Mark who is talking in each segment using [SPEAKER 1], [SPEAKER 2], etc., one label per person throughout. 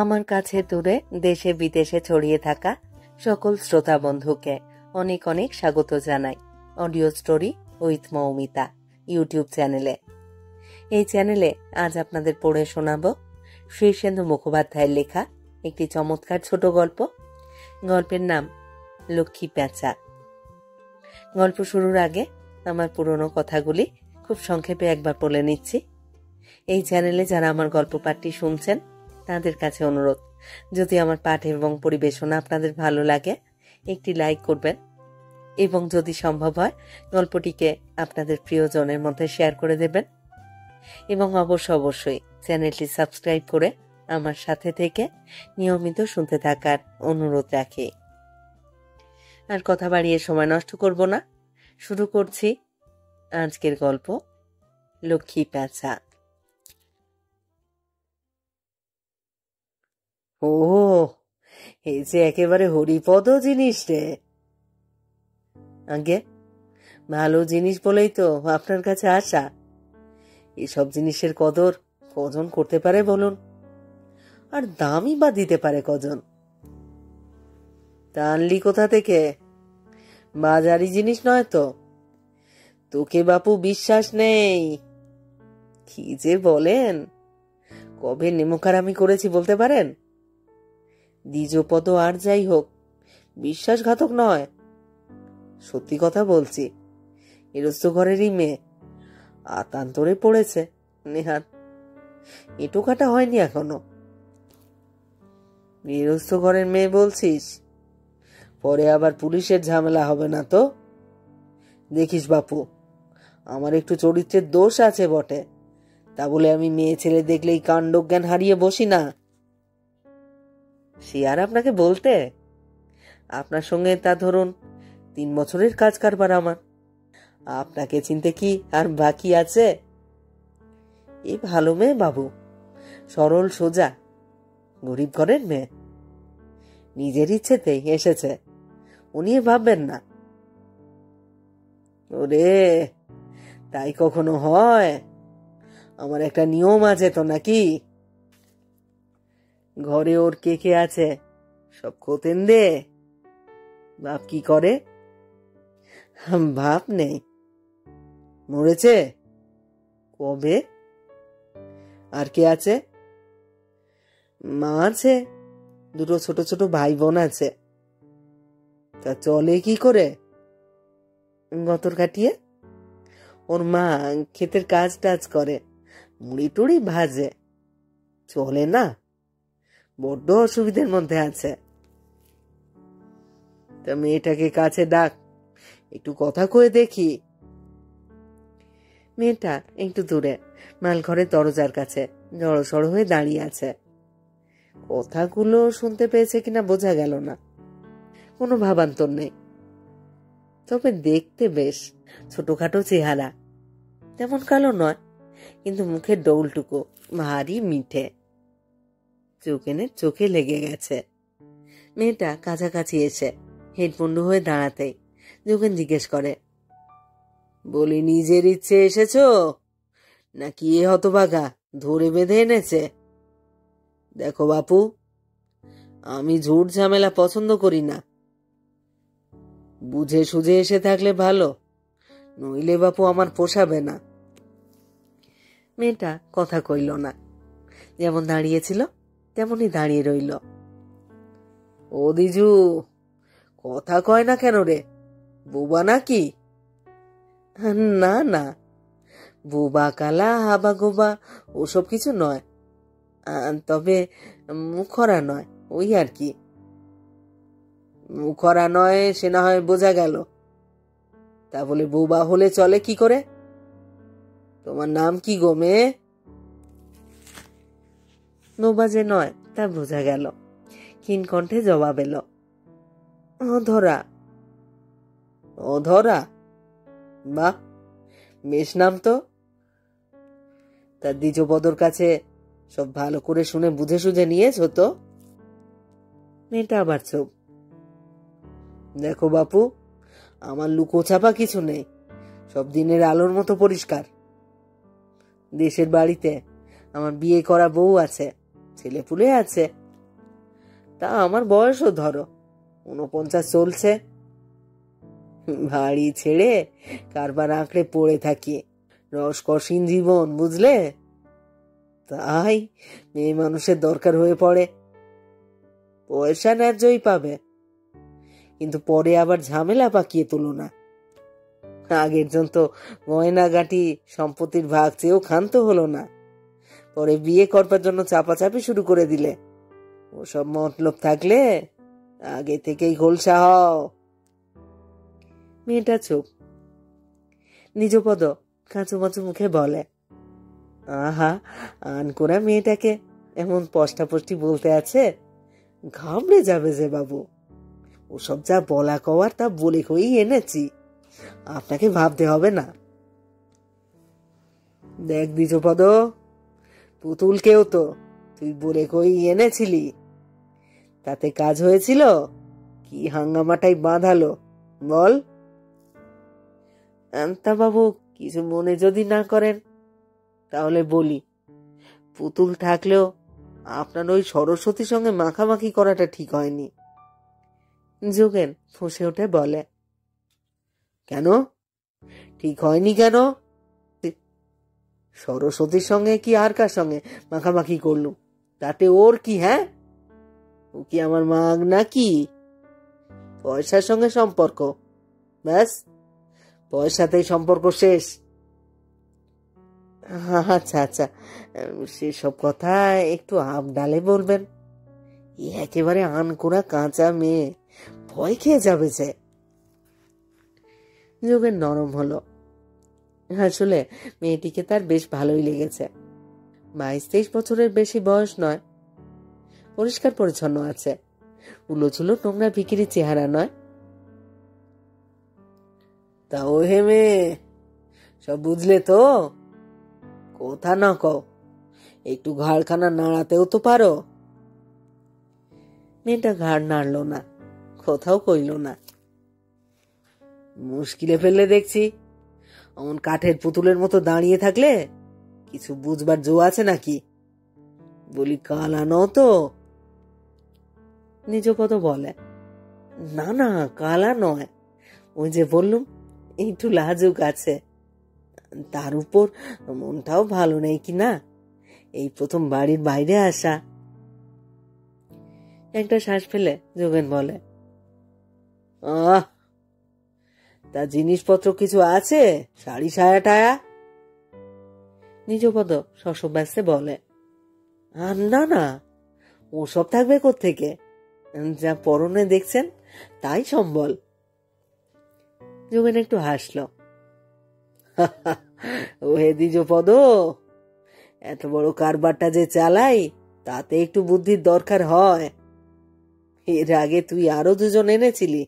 [SPEAKER 1] আমার কাছে দূরে দেশে বিদেশে ছড়িয়ে থাকা সকল শ্রোতা বন্ধুকে অনেক অনেক স্বাগত জানাই audio story with Moumita YouTube চ্যানেলে। এই চ্যানেলে আজ আপনাদের পড়ে শোনাব শীর্ষেন্দু মুখোপাধ্যায়ের লেখা একটি চমৎকার ছোট গল্প। গল্পের নাম লক্ষ্মী প্যাঁচা। গল্প শুরুর আগে আমার পুরনো কথাগুলি খুব সংক্ষেপে একবার বলে নিচ্ছি। এই চ্যানেলে যারা আমার গল্প পাঠটি শুনছেন তাদের কাছে অনুরোধ, যদি আমার পাঠ এবং পরিবেশনা আপনাদের ভালো লাগে একটি লাইক করবেন এবং যদি সম্ভব হয় গল্পটিকে আপনাদের প্রিয়জনের মধ্যে শেয়ার করে দেবেন এবং অবশ্যই চ্যানেলটি সাবস্ক্রাইব করে আমার সাথে থেকে নিয়মিত শুনতে থাকার অনুরোধ রাখি। আর কথা বাড়িয়ে সময় নষ্ট করব না, শুরু করছি আজকের গল্প লক্ষ্মী প্যাঁচা।
[SPEAKER 2] ও, এই যে একেবারে হরিপদ জিনিস রে। আগে ভালো জিনিস বলেই তো আপনার কাছে আসা। এসব জিনিসের কদর কজন করতে পারে বলুন, আর দামই বা দিতে পারে কজন? তা আনলি কোথা থেকে? বাজারি জিনিস নয় তো? তোকে বাপু বিশ্বাস নেই। কি যে বলেন, কবে নেমুখারামি করেছি বলতে পারেন? দ্বিজপদ আর যাই হোক, বিশ্বাসঘাতক নয়, সত্যি কথা বলছি। এরস্ত ঘরেরই মেয়ে, আতান্তরে পড়েছে নেহাত, এঁটো কাটা হয়নি এখনো। গৃহস্থ ঘরের মেয়ে বলছিস? পরে আবার পুলিশের ঝামেলা হবে না তো? দেখিস বাপু, আমার একটু চরিত্রের দোষ আছে বটে, তা বলে আমি মেয়ে ছেলে দেখলেই কাণ্ডজ্ঞান হারিয়ে বসি না। সে আর আপনাকে বলতে, আপনার সঙ্গে তা ধরুন 3 বছরের কাজ কারবার আমার, আপনাকে চিনতে কি আর বাকি আছে? এ ভালো মেয়ে বাবু, সরল সোজা, গরিব ঘরের মেয়ে, নিজের ইচ্ছেতেই এসেছে, উনি ভাববেন না। ওরে, তাই কখনো হয়? আমার একটা নিয়ম আছে তো নাকি? ঘরে ওর কে কে আছে সব খোতেন দে। বাপ কি করে? বাপ নেই, মরেছে কবে। আর কে আছে? মা আছে, 2 ছোট ছোট ভাই বোন আছে। তা চলে কি করে? গতর কাটিয়ে। ওর মা ক্ষেতের কাজ টাজ করে, মুড়ি টুড়ি ভাজে, চলে না, বড্ড অসুবিধার মধ্যে আছে। তা মেয়েটাকে কাছে ডাক, একটু কথা কয়ে দেখি। মেয়েটা একটু দূরে মালঘরের দরজার কাছে জড়সড় হয়ে দাঁড়িয়ে আছে। কথাগুলো শুনতে পেয়েছে কিনা বোঝা গেল না, কোনো ভাবান্তর নেই। তবে দেখতে বেশ ছোটখাটো চেহারা, তেমন কালো নয়, কিন্তু মুখের ডৌলটুকু ভারী মিঠে, চোখে লেগে গেছে। মেয়েটা কাছাকাছি এসে হেডপন্ডু হয়ে দাঁড়াতেই যোগেন জিজ্ঞেস করে, বলি নিজের ইচ্ছে এসেছো নাকি এ হতভাগা ধরে বেঁধে এনেছে? দেখো বাপু, আমি ঝুট ঝামেলা পছন্দ করি না, বুঝে সুঝে এসে থাকলে ভালো, নইলে বাপু আমার পোষাবে না। মেয়েটা কথা কইল না, যেমন দাঁড়িয়েছিল তেমনই দাঁড়িয়ে রইল। ও দিজু, কথা কয় না কেন রে? বোবা নাকি? না না, বোবা কালা হাবা গোবা ওসব কিছু নয়, তবে মুখরা নয়, ওই আর কি। মুখরা নয় সে না হয় বোঝা গেল, তা বলে বোবা হলে চলে কি করে? তোমার নাম কি গো মেয়ে? বোবা যে নয় তা বোঝা গেল, ক্ষীণ কণ্ঠে জবাব এলো, অধরা। অধরা? বাহ, বেশ নাম তো। তার দ্বিজপদর কাছে সব ভালো করে শুনে বুঝে সুঝে নিয়েছো তো? মেয়েটা আবার চুপ। দেখো বাপু, আমার লুকোছাপা কিছু নেই, সব দিনের আলোর মতো পরিষ্কার। দেশের বাড়িতে আমার বিয়ে করা বউ আছে, ছেলেপুলে আছে, তা আমার বয়সও ধরো 49 চলছে। বাড়ি ছেড়ে কারবার আঁকড়ে পড়ে থাকি, রসকসীন জীবন বুঝলে। তাই মেয়ে মানুষের দরকার হয়ে পড়ে। পয়সা ন্যায্যই পাবে, কিন্তু পরে আবার ঝামেলা পাকিয়ে তুলো না। আগের জন তো গয়নাগাটি সম্পত্তির ভাগ চেয়েও ক্ষান্ত হলো না, পরে বিয়ে করবার জন্য চাপাচাপি শুরু করে দিলে। ওসব মতলব থাকলে আগে থেকেই গোলসা হও। মেয়েটা চুপ। নিজপদ কাঁচুমাচু মুখে বলে, আহা, আনকোরা মেয়েটাকে এমন পষ্টাপষ্টি বলতে আছে, ঘাবড়ে যাবে যে বাবু। ওসব যা বলা কওয়ার তা বলে কই এনেছি, আপনাকে ভাবতে হবে না। দেখ দ্বিজপদ, পুতুলকেও তো তুই বলে কই এনেছিলি, তাতে কাজ হয়েছিল? কি হাঙ্গামাটাই বাঁধালো বল। তা বাবু কিছু মনে যদি না করেন তাহলে বলি, পুতুল থাকলেও আপনার ওই সরস্বতীর সঙ্গে মাখামাখি করাটা ঠিক হয়নি। যোগেন ফুঁসে উঠে বলে, কেন ঠিক হয়নি কেন? সরস্বতীর সঙ্গে কি আর কার সঙ্গে মাখামাখি করলুম, তাতে ওর কি? হ্যাঁ, ও কি আমার মাগ নাকি? পয়সার সঙ্গে সম্পর্ক, ব্যাস, পয়সাতেই সম্পর্ক শেষ। আচ্ছা আচ্ছা, সেসব কথা একটু আবডালে বলবেন। একেবারে আনকোরা কাঁচা মেয়ে, ভয় খেয়ে যাবে যে। যোগেন নরম হলো। আসলে মেয়েটিকে তার বেশ ভালোই লেগেছে। 22-23 বছরের বেশি বয়স নয়, পরিষ্কার পরিচ্ছন্ন আছে, উলোচুলো নোংরা ভিখিরি চেহারা নয়। তা ও হে মেয়ে, সব বুঝলে তো? কথা না কও, একটু ঘাড়খানা নাড়াতেও তো পারো। মেয়েটা ঘাড় নাড়ল না, কোথাও কইল না। মুশকিলে ফেললে দেখছি। অমন কাঠের পুতুলের মতো দাঁড়িয়ে থাকলে কিছু বুঝবার জো আছে নাকি? বলি কালা নও তো? নিজপদ বলে, না না, কালা নয়, ওই যে বললুম একটু লাজুক আছে, তার উপর মনটাও ভালো নেই কি না, এই প্রথম বাড়ির বাইরে আসা। একটা শ্বাস ফেলে যোগেন বলে, আহ, তা জিনিসপত্র কিছু আছে, শাড়ি সায়া টায়া? নিজপদ শশব্যস্তে বলে, না না, ওসব থাকবে কোত্থেকে, যা পরনে দেখছেন তাই সম্বল। যোগেন একটু হাসল। ও হে দ্বিজপদ, এত বড় কারবারটা যে চালাই তাতে একটু বুদ্ধির দরকার হয়। এর আগে তুই আরো দুজন এনেছিলি,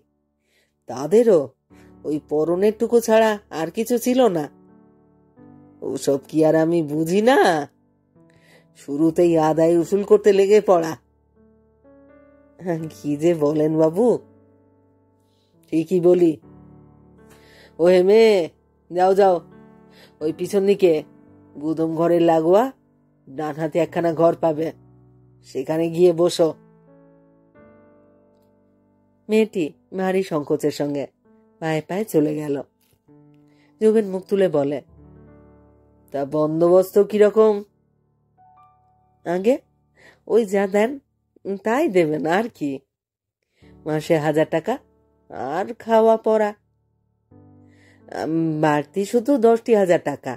[SPEAKER 2] তাদেরও ওই পরনের টুকু ছাড়া আর কিছু ছিল না। ওসব কি আর আমি বুঝি না? শুরুতেই আদায় উসুল করতে লেগে পড়া। কি যে বলেন বাবু। ঠিকই বলি। ও হে মেয়ে, যাও যাও, ওই পিছন দিকে গুদম ঘরের লাগোয়া ডান হাতে একখানা ঘর পাবে, সেখানে গিয়ে বসো। মেয়েটি ভারী সংকোচের সঙ্গে পায়ে পায়ে চলে গেল। যোগেন মুখ তুলে বলে, তা বন্দোবস্ত কিরকম? আগে ওই যা দেন তাই দেবেন, আর কি। মাসে 1000 টাকা, আর খাওয়া পড়া। বাড়তি শুধু 10,000 টাকা।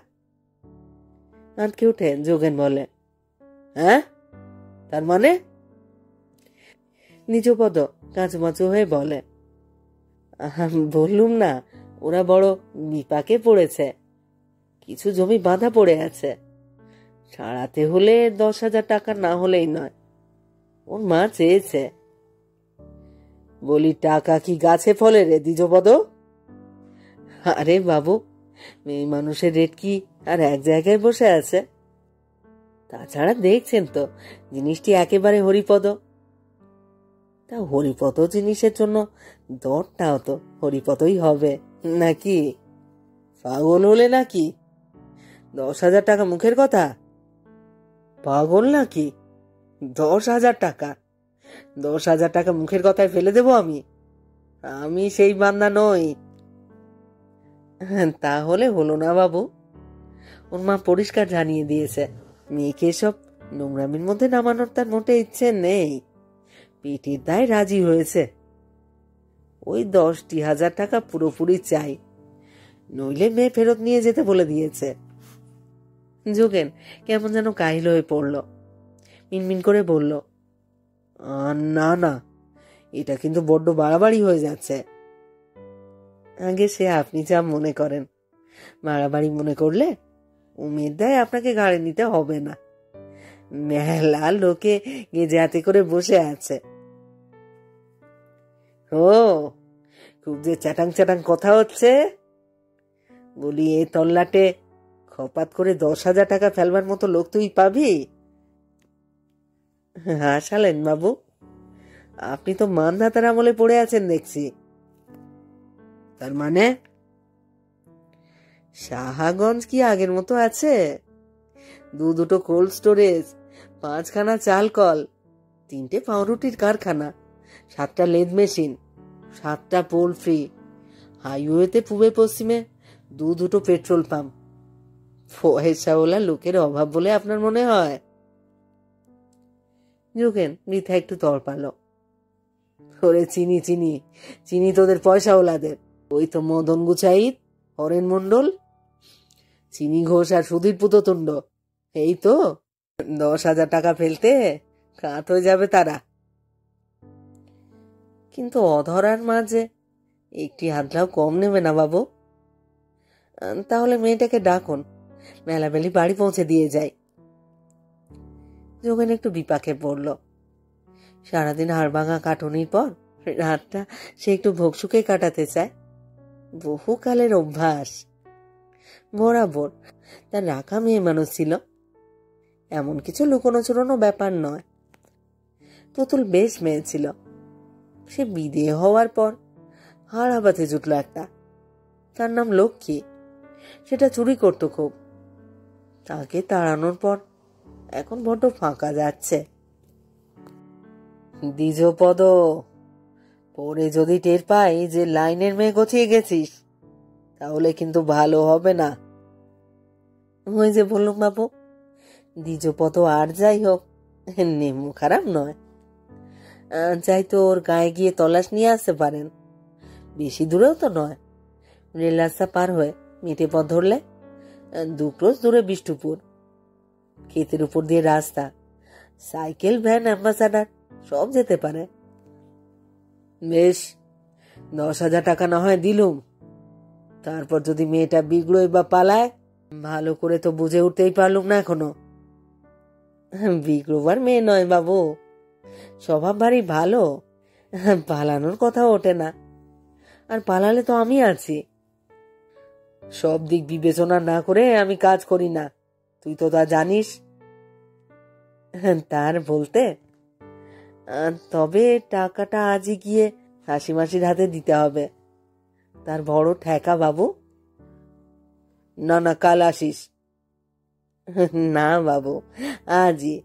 [SPEAKER 2] আটকে উঠে যোগেন বলে, হ্যাঁ, তার মানে? নিজপদ কাঁচুমাচু হয়ে বলে, বললুম না, ওরা বড় বিপাকে পড়েছে, কিছু জমি বাঁধা পড়ে আছে, সারাতে হলে 10,000 টাকা না হলেই নয়। ওর মা চেয়েছে। বলি, টাকা কি গাছে ফলে রে দ্বিজপদ? আরে বাবু, মেয়ে মানুষের রেট কি আর এক জায়গায় বসে আছে? তাছাড়া দেখছেন তো জিনিসটি একেবারে হরিপদ। তা হরিপদ জিনিসের জন্য দরটাও তো হরিপদই হবে নাকি? পাগল হলে নাকি? 10,000 টাকা মুখের কথা? পাগল নাকি? 10,000 টাকা 10,000 টাকা মুখের কথায় ফেলে দেবো আমি? আমি সেই বান্দা নই। তাহলে হলো না বাবু। ওর মা পরিষ্কার জানিয়ে দিয়েছে মেয়েকে সব নোংরামির মধ্যে নামানোর তার মোটে ইচ্ছে নেই। পেটের দায় রাজি হয়েছে। ওই 10,000 টাকা পুরোপুরি চাই, নইলে মেয়ে ফেরত নিয়ে যেতে বলে দিয়েছে। যোগেন কেমন যেন কাহিল হয়ে পড়ল। মিনমিন করে বলল, না না, এটা কিন্তু বড্ড বাড়াবাড়ি হয়ে যাচ্ছে। আগে সে আপনি যা মনে করেন, বাড়াবাড়ি মনে করলে উমের দায় আপনাকে গাড়ি নিতে হবে না। মেলা লোকে গেজে হাতে করে বসে আছে। ও, খুব যে চ্যাটাং চ্যাটাং কথা হচ্ছে। বলি, এ তল্লাটে খপাত করে 10,000 টাকা ফেলবার মতো লোক তুই পাবি? হাসালেন বাবু, আপনি তো মানধাতার আমলে পড়ে আছেন দেখছি। তার মানে? সাহাগঞ্জ কি আগের মতো আছে? দুটো কোল্ড স্টোরেজ, 5খানা চাল কল, 3টে পাউরুটির কারখানা, 7টা লেদ মেশিন, 7টা পোলট্রি, হাইওয়েতে পূবে পশ্চিমে দুটো পেট্রোল পাম্প। পয়সাওয়ালা লোকের অভাব বলে আপনার মনে হয়? যোগেন বৃথা একটু তড়পালো। ওরে চিনি চিনি চিনি তোদের পয়সাওয়ালাদের। ওই তো মদন গুচাইত, হরেন মন্ডল, চিনি ঘোষ আর সুধীর পুততুণ্ড, এই তো 10,000 টাকা ফেলতে কাত হয়ে যাবে তারা। কিন্তু অধরার মাঝে একটি হাতলাও কম নেবে না বাবু। তাহলে মেয়েটাকে ডাকুন, মেলাবেলি বাড়ি পৌঁছে দিয়ে যায়। যোগেন একটু বিপাকে পড়ল। সারাদিন হাড়ভাঙা কাটুনির পর রাতটা সে একটু ভোগসুখে কাটাতে চায়। বহুকালের অভ্যাস। বরাবর তার রাখা মেয়ে মানুষ ছিল, এমন কিছু লুকোনো চুরোনো ব্যাপার নয়। পুতুল বেশ মেয়ে ছিল। সে বিদেয় হওয়ার পর হাড়াবাতে জুটল একটা, তার নাম লক্ষ্মী। সেটা চুরি করত খুব। তাকে তাড়ানোর পর এখন বড্ড ফাঁকা যাচ্ছে। দ্বিজপদ, পরে যদি টের পাই যে লাইনের মেয়ে গছিয়ে গেছিস, তাহলে কিন্তু ভালো হবে না। ওই যে বললুম বাবু, দ্বিজপদ আর যাই হোক, নেমু খারাপ নয়। যাই তো ওর গায়ে গিয়ে তলাশ নিয়ে আসতে পারেন। বেশি দূরেও তো নয়। রেল রাস্তা পার হয়ে মেটে পথ ধরলে 2 ক্রোশ দূরে বিষ্ণুপুর। ক্ষেতের উপর দিয়ে রাস্তা, সাইকেল, ভ্যান, অ্যাম্বাসাডার সব যেতে পারে। বেশ, 10,000 টাকা না হয় দিলুম। তারপর যদি মেয়েটা বিগড়োয় বা পালায়, ভালো করে তো বুঝে উঠতেই পারলুম না এখনো। বিগড়োবার মেয়ে নয় বাবু, স্বভাব ভারী ভালো। পালানোর কথা ওঠে না। আর পালালে তো আমি আছি। সব দিক বিবেচনা না করে আমি কাজ করি না, তুই তো তা জানিস। তার বলতে, তবে টাকাটা আজই গিয়ে হাসি মাসির হাতে দিতে হবে। তার বড় ঠেকা বাবু। না না, কাল আসিস। না বাবু, আজই।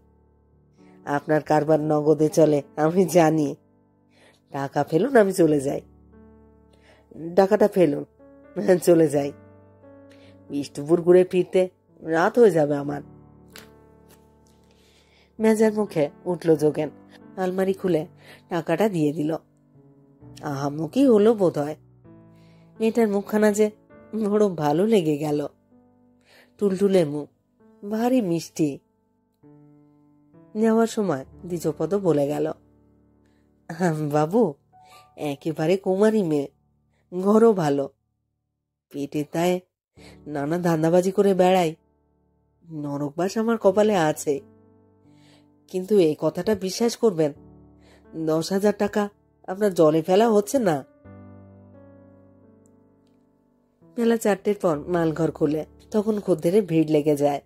[SPEAKER 2] আপনার কারবার নগদে চলে আমি জানি। টাকা ফেলুন, আমি চলে যাই। টাকাটা ফেলুন, চলে যাই। বিষ্ণুপুর ঘুরে ফিরতে রাত হয়ে যাবে আমার। মেজার মুখে উঠল যোগেন। আলমারি খুলে টাকাটা দিয়ে দিল। আহামুকি হলো বোধ হয়। মেয়েটার মুখখানা যে বড় ভালো লেগে গেল। টুলটুলে মুখ, ভারী মিষ্টি। যাওয়ার সময় দ্বিজপদ বলে গেল, বাবু একেবারে কুমারী মেয়ে, ঘরও ভালো। পেটের দায়ে নানা ধান্দাবাজি করে বেড়াই। নরকবাস আমার কপালে আছে। কিন্তু এই কথাটা বিশ্বাস করবেন, 10,000 টাকা আপনার জলে ফেলা হচ্ছে না। বেলা 4টের পর মালঘর খুলে, তখন খদ্দেরের ভিড় লেগে যায়।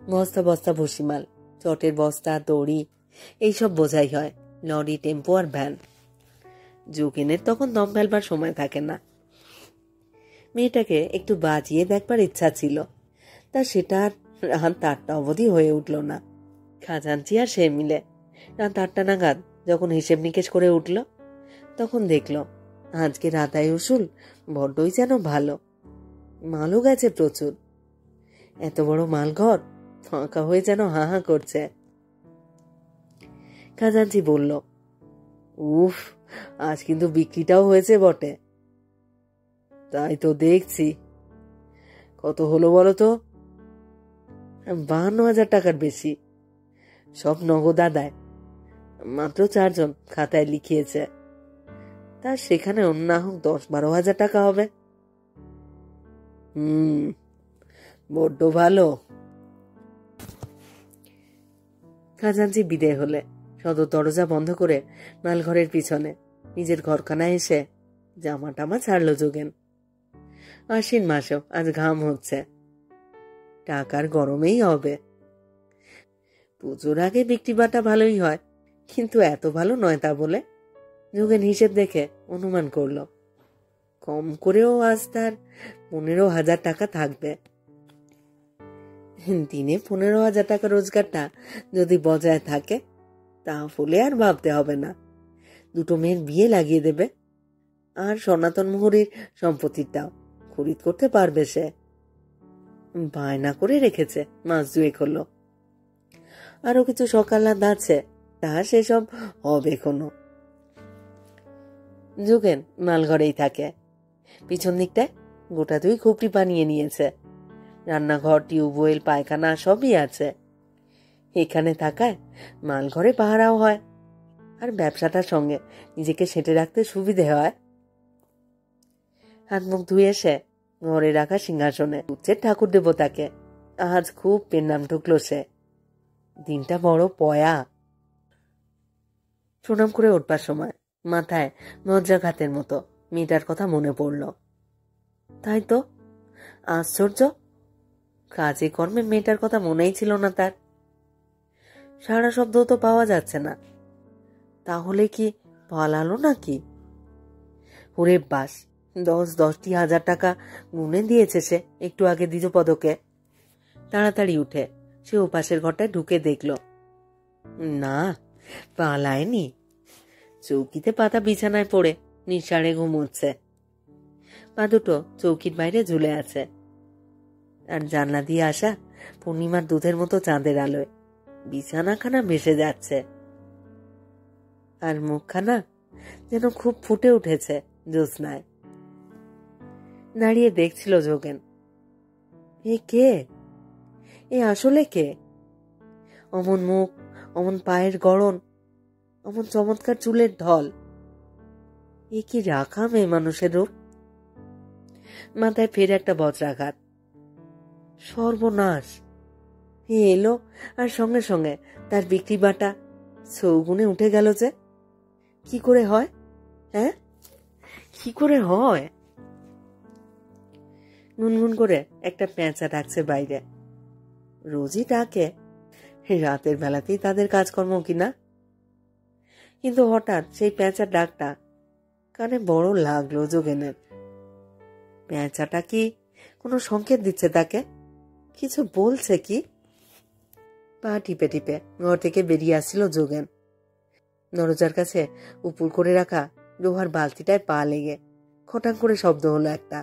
[SPEAKER 2] বস্তা বস্তা ভুসিমাল, চটের বস্তা, দড়ি এইসব বোঝাই হয়। লরি, টেম্পো আর ভ্যান। যোগেনের তখন দম ফেলবার সময় থাকে না। মেয়েটাকে একটু বাজিয়ে দেখবার ইচ্ছা ছিল, তা সেটা আর রাত 8টা অবধি হয়ে উঠল না। খাজাঞ্চি আর সে মিলে রাত 8টা নাগাদ যখন হিসেব নিকেশ করে উঠল, তখন দেখল আজকে রাতায় উসুল বড্ডই যেন ভালো। মালও গেছে প্রচুর। এত বড় মালঘর ফাঁকা হয়ে যেন হা হা করছে। খাজাঞ্চি বলল, উফ, আজ কিন্তু বিক্রিটাও হয়েছে বটে। তাই তো দেখছি। কত হলো বলো তো? 52,000 টাকার বেশি। সব নগদ আদায়। মাত্র 4 জন খাতায় লিখিয়েছে। তা সেখানে অন্য হোক 10-12 হাজার টাকা হবে। বড্ড ভালো। খাজাঞ্চি বিদায় হলে সদর দরজা বন্ধ করে মালঘরের পিছনে নিজের ঘরখানায় এসে জামা টামা ছাড়লো যোগেন। আশ্বিন মাসেও আজ ঘাম হচ্ছে। টাকার গরমেই হবে। পুজোর আগে বিক্রি বাটা ভালোই হয়, কিন্তু এত ভালো নয় তা বলে। যোগেন হিসেব দেখে অনুমান করল কম করেও আজ তার 15,000 টাকা থাকবে। দিনে 15,000 টাকা রোজগারটা যদি বজায় থাকে, তাহলে আর ভাবতে হবে না। 2 মেয়ের বিয়ে লাগিয়ে দেবে, আর সনাতন মোহরীর সম্পত্তিটাও খরিদ করতে পারবে সে। বায়না করে রেখেছে, মাস 2 হলো। আরো কিছু সকালাত আছে, তা সেসব হবে কোনো। যোগেন মালঘরেই থাকে। পিছন দিকটায় গোটা 2 খুপড়ি বানিয়ে নিয়েছে। রান্নাঘর, টিউবওয়েল, পায়খানা সবই আছে। এখানে থাকায় মালঘরে পাহারাও হয়, আর ব্যবসাটার সঙ্গে নিজেকে সেটে রাখতে সুবিধে হয়। হাত মুখ ধুয়ে এসে ঘরে রাখা সিংহাসনে উঠছে ঠাকুর দেবতাকে। আজ খুব পেন্নাম ঢুকলো সে। দিনটা বড় পয়া। প্রণাম করে উঠবার সময় মাথায় বজ্রাঘাতের মতো মেয়েটার কথা মনে পড়ল। তাই তো, আশ্চর্য, কাজে কর্মে মেয়েটার কথা মনেই ছিল না তার। সারা শব্দ তো পাওয়া যাচ্ছে না। তাহলে কি পালালো নাকি? ওরে বাস, 10-10টি হাজার টাকা গুনে দিয়েছে সে একটু আগে দ্বিজপদকে। তাড়াতাড়ি উঠে সে ওপাশের ঘরটায় ঢুকে দেখল, না, পালায়নি। চৌকিতে পাতা বিছানায় পড়ে নিঃসাড়ে ঘুমোচ্ছে। পা দুটো চৌকির বাইরে ঝুলে আছে, আর জানলা দিয়ে আসা পূর্ণিমার দুধের মতো চাঁদের আলোয় বিছানাখানা ভেসে যাচ্ছে। আর মুখখানা যেন খুব ফুটে উঠেছে জ্যোৎস্নায়। দাঁড়িয়ে দেখছিল যোগেন, এ কে? এ আসলে কে? অমন মুখ, অমন পায়ের গড়ন, অমন চমৎকার চুলের ঢল। এ কি রাখা মেয়ে মানুষের রূপ। মাথায় ফের একটা বজ্রাঘাত। সর্বনাশ! এ এলো আর সঙ্গে সঙ্গে তার বিক্রি বাটা চৌগুনে উঠে গেল যে। কি করে হয়? হ্যাঁ, কি করে হয়? গুনগুন করে একটা পেঁচা ডাকছে বাইরে। রোজই ডাকে, রাতের বেলাতেই তাদের কাজকর্ম কিনা। কিন্তু হঠাৎ সেই পেঁচার ডাকটা কানে বড় লাগলো যোগেনের। পেঁচাটা কি কোনো সংকেত দিচ্ছে তাকে? কিছু বলছে কি? পা টিপে টিপে ঘর থেকে বেরিয়ে আসছিল যোগেন। দরজার কাছে উপুর করে রাখা লোহার বালতিটায় পা লেগে খটাং করে শব্দ হলো একটা।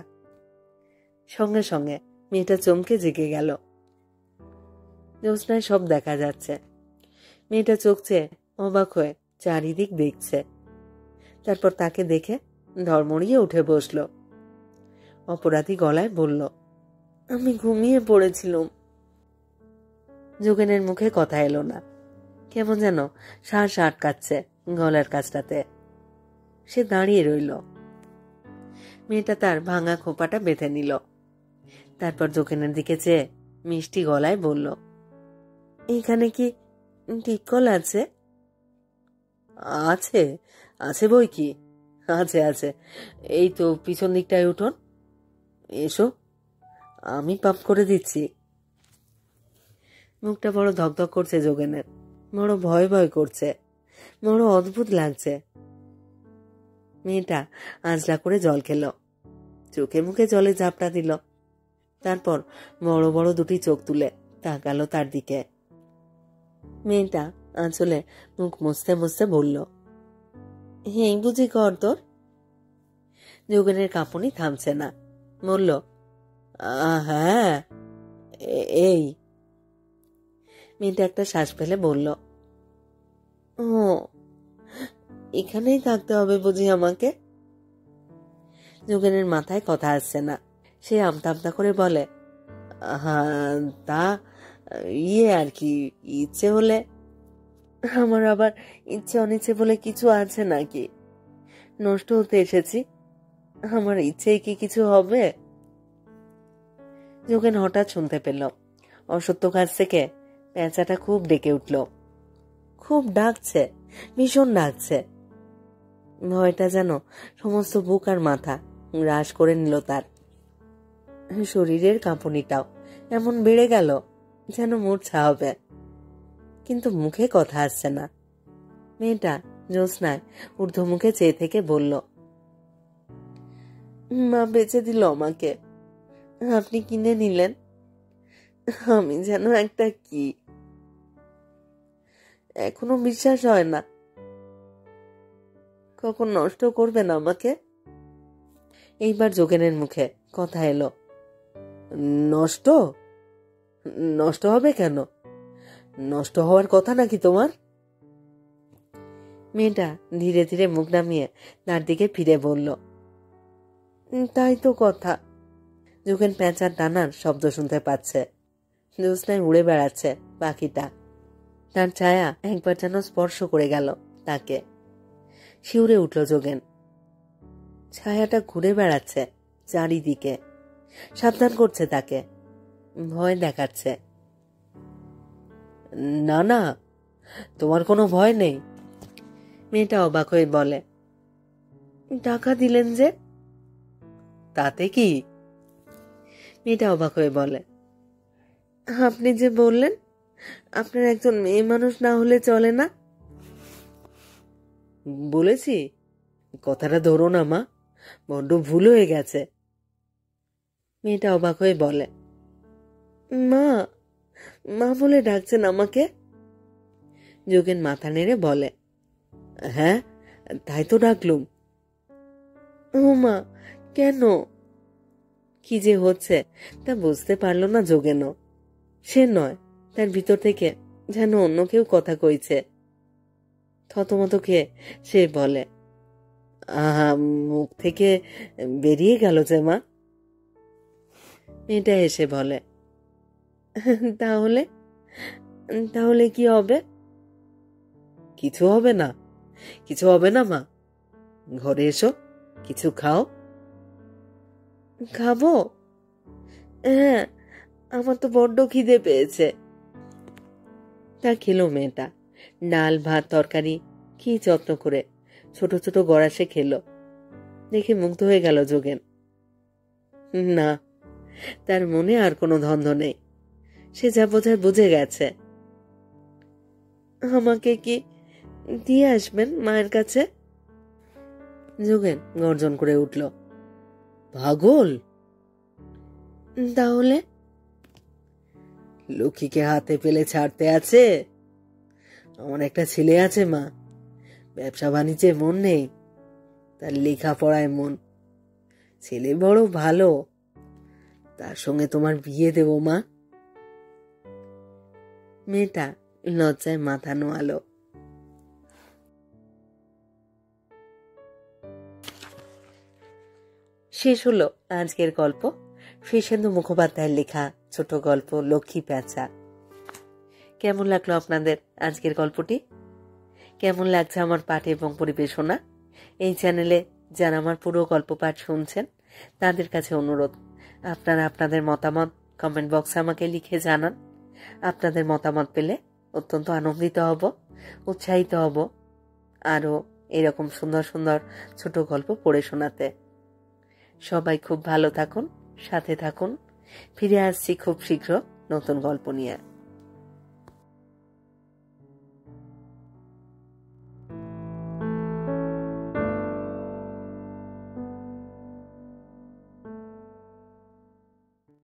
[SPEAKER 2] সঙ্গে সঙ্গে মেয়েটা চমকে জেগে গেল। জ্যোৎস্নায় সব দেখা যাচ্ছে। মেয়েটা চোখছে অবাক হয়ে চারিদিক দেখছে। তারপর তাকে দেখে ধর্মড়িয়ে উঠে বসল। অপরাধী গলায় বলল, আমি ঘুমিয়ে পড়েছিলাম। যোগেনের মুখে কথা এলো না। কেমন যেন শ্বাস আটকাচ্ছে গলার কাছটাতে। সে দাঁড়িয়ে রইল। মেয়েটা তার ভাঙা খোপাটা বেঁধে নিল। তারপর যোগেনের দিকে চেয়ে মিষ্টি গলায় বলল, এইখানে কি টিকল আছে? আছে, আছে বই কি, আছে আছে। এই তো পিছন দিকটায় উঠোন। এসো, আমি পাম্প করে দিচ্ছি। মুখটা বড় ধকধক করছে যোগেনের, বড় ভয় ভয় করছে, বড় অদ্ভুত লাগছে। মেয়েটা আঁচলা করে জল খেল, চোখে মুখে জলে ঝাপটা দিল। তারপর বড় বড় দুটি চোখ তুলে তাকালো তার দিকে। মেয়েটা
[SPEAKER 1] আঁচলে মুখ মুছতে মুছতে বলল, এই বুঝি কর তোর? যোগেনের কাঁপুনি থামছে না, বলল, হ্যাঁ এই। মেয়েটা একটা শ্বাস ফেলে বলল, ও এখানেই থাকতে হবে বুঝি আমাকে? যোগেনের মাথায় কথা আসছে না। সে আমতা আমতা করে বলে, হ্যাঁ তা আর কি, ইচ্ছে হলে। আমার আবার ইচ্ছে অনিচ্ছে বলে কিছু আছে নাকি? নষ্ট হতে এসেছি, আমার ইচ্ছেই কি কিছু হবে? যোগেন হঠাৎ শুনতে পেল অসত্য কাছ থেকে পেঁচাটা খুব ডেকে উঠল, খুব ডাকছে, ভীষণ ডাকছে। ভয়টা যেন সমস্ত বুক আর মাথা গ্রাস করে নিল তার। শরীরের কাঁপুনিটাও এমন বেড়ে গেল যেন মূর্ছা হবে, কিন্তু মুখে কথা আসছে না। মেয়েটা জ্যোৎস্নায় ঊর্ধ্বমুখে চেয়ে থেকে বলল, মা বেঁচে দিল আমাকে, আপনি কিনে নিলেন, আমি যেন একটা কি, এখনো বিশ্বাস হয় না। কখন নষ্ট করবেন আমাকে? এইবার যোগেনের মুখে কথা এলো, নষ্ট? নষ্ট হবে কেন? নষ্ট হওয়ার কথা নাকি তোমার? মেয়েটা ধীরে ধীরে মুখ নামিয়ে তার দিকে ফিরে বলল, তাই তো কথা। যোগেন পেঁচার ডানার শব্দ শুনতে পাচ্ছে, জ্যোৎস্নায় উড়ে বেড়াচ্ছে পাখিটা। তার ছায়া একবার যেন স্পর্শ করে গেল তাকে। শিউরে উঠল যোগেন। ছায়াটা ঘুরে বেড়াচ্ছে চারিদিকে, সাবধান করছে তাকে, ভয় দেখাচ্ছে। না না, তোমার কোনো ভয় নেই। মেয়েটা অবাক হয়ে বলে, টাকা দিলেন যে? তাতে কি? মেয়েটা অবাক হয়ে বলে, আপনি যে বললেন আপনার একজন মেয়ে মানুষ না হলে চলে না। বলেছি? কথাটা ধরো না মা, বড্ড ভুল হয়ে গেছে। মেয়েটা অবাক হয়ে বলে, মা মা বলে ডাকছেন আমাকে? যোগেন মাথা নেড়ে বলে, হ্যাঁ তাই তো ডাকলুম। ও মা, কেন? কি যে হচ্ছে তা বুঝতে পারল না যোগেনও। সে নয়, তার ভিতর থেকে যেন অন্য কেউ কথা কইছে। থতমত খেয়ে সে বলে, আহা, মুখ থেকে বেরিয়ে গেল যে মা। মেয়েটা এসে বলে, তাহলে তাহলে কি হবে? কিছু হবে না, কিছু হবে না মা, ঘরে এসো, কিছু খাও। খাবো? হ্যাঁ, আমার তো বড্ড খিদে পেয়েছে। তা খেলো মেয়েটা, ডাল ভাত তরকারি কি যত্ন করে ছোট ছোট গড়াসে খেলো। দেখে মুগ্ধ হয়ে গেল যোগেন। না, তার মনে আর কোনো দ্বন্দ্ব নেই, সে যা বোঝায় বুঝে গেছে। আমাকে কি দিয়ে আসবেন মায়ের কাছে? যোগেন গর্জন করে উঠল, পাগল? তাহলে? লক্ষ্মীকে হাতে পেলে ছাড়তে আছে? আমার একটা ছেলে আছে মা, ব্যবসা বাণিজ্যে মন নেই, তার লেখাপড়ায় মন। ছেলে বড় ভালো, তার সঙ্গে তোমার বিয়ে দেব মা। মেয়েটা লজ্জায় মাথা নোয়ালো। শেষ হলো আজকের গল্প। শীর্ষেন্দু মুখোপাধ্যায়ের লেখা ছোট গল্প লক্ষ্মী পেঁচা। কেমন লাগলো আপনাদের আজকের গল্পটি? কেমন লাগছে আমার পাঠ এবং পরিবেশনা? এই চ্যানেলে যারা আমার পুরো গল্প পাঠ শুনছেন তাদের কাছে অনুরোধ, আপনারা আপনাদের মতামত কমেন্ট বক্সে আমাকে লিখে জানান। আপনাদের মতামত পেলে অত্যন্ত আনন্দিত হব, উৎসাহিত হব আরও এরকম সুন্দর সুন্দর ছোট গল্প পড়ে শোনাতে। সবাই খুব ভালো থাকুন, সাথে থাকুন। ফিরে আসছি খুব শীঘ্র নতুন গল্প নিয়ে।